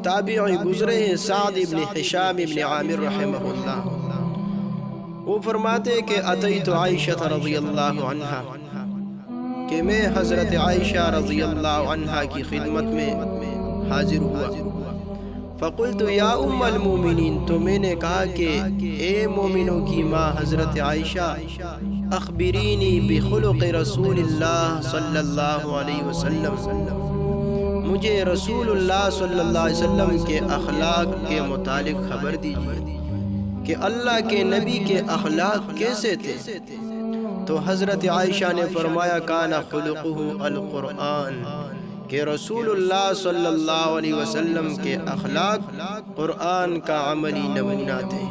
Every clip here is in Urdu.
تابعی گزرے ہیں سعد ابن حشام ابن عامر رحمہ اللہ، وہ فرماتے کہ اتیت عائشہ رضی اللہ عنہا، کہ میں حضرت عائشہ رضی اللہ عنہا کی خدمت میں حاضر ہوا، فقلت یا ام المومنین، تو میں نے کہا کہ اے مومنوں کی ماں حضرت عائشہ، اخبرینی بخلق رسول اللہ صلی اللہ علیہ وسلم، مجھے رسول اللہ صلی اللہ علیہ وسلم کے اخلاق کے متعلق خبر دیجیے کہ اللہ کے نبی کے اخلاق کیسے تھے۔ تو حضرت عائشہ نے فرمایا کان خلقہ القرآن، کہ رسول اللہ صلی اللہ علیہ وسلم کے اخلاق قرآن کا عملی نمونہ تھے۔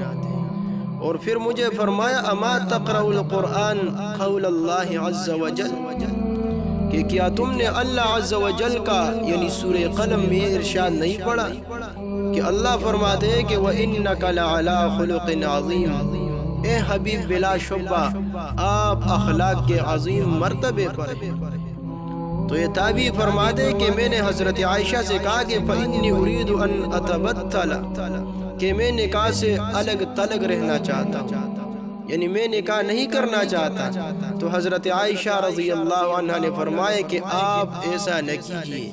اور پھر مجھے فرمایا اما تقرأ القرآن قول اللہ عز وجل، کہ کیا تم نے اللہ عز وجل کا یعنی سورہ قلم میں ارشاد نہیں پڑھا کہ اللہ فرماتے ہیں کہ وَإِنَّكَ لَعَلَىٰ خُلُقٍ عَظِيمٍ، اے حبیب بلا شبہ آپ اخلاق کے عظیم مرتبے پر ہیں۔ تو یہ تابعی فرماتے کہ میں نے حضرت عائشہ سے کہا کہ فَإِنِّي أُرِيدُ أَنْ أَتَبَتَّلَ، کہ میں نکاح سے الگ تلگ رہنا چاہتا ہوں، یعنی میں نکاح نہیں کرنا چاہتا۔ تو حضرت عائشہ رضی اللہ عنہ نے فرمایا کہ آپ ایسا نہ کیجیے۔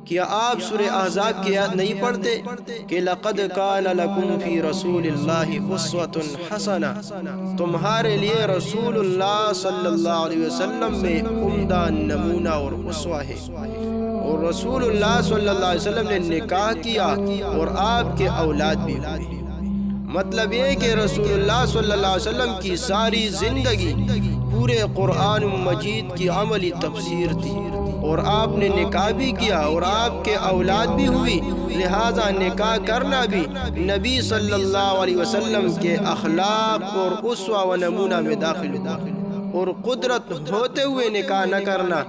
کیا آپ سورہ احزاب کی آیت نہیں پڑھتے کہ لَقَدْ كَانَ لَكُمْ فِي رَسُولِ اللَّهِ أُسْوَةٌ حَسَنَةٌ، تمہارے لیے رسول اللہ صلی اللہ علیہ وسلم میں عمدہ نمونہ اور اسوہ ہے۔ اور رسول اللہ صلی اللہ علیہ وسلم نے نکاح کیا اور آپ کے اولاد بھی ہوئے۔ مطلب یہ کہ رسول اللہ صلی اللہ علیہ وسلم کی ساری زندگی پورے قرآن مجید کی عملی تفسیر تھی، اور آپ نے نکاح بھی کیا اور آپ کے اولاد بھی ہوئی، لہذا نکاح کرنا بھی نبی صلی اللہ علیہ وسلم کے اخلاق اور اسوہ و نمونہ میں داخل ہوا، اور قدرت ہوتے ہوئے نکاح نہ کرنا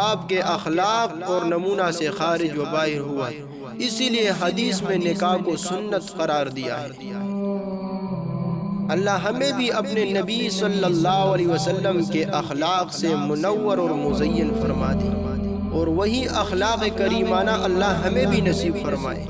آپ کے اخلاق اور نمونہ سے خارج و باہر ہوا۔ اسی لیے حدیث میں نکاح کو سنت قرار دیا ہے۔ اللہ ہمیں بھی اپنے نبی صلی اللہ علیہ وسلم کے اخلاق سے منور اور مزین فرما دے، اور وہی اخلاق کریمانہ اللہ ہمیں بھی نصیب فرمائے۔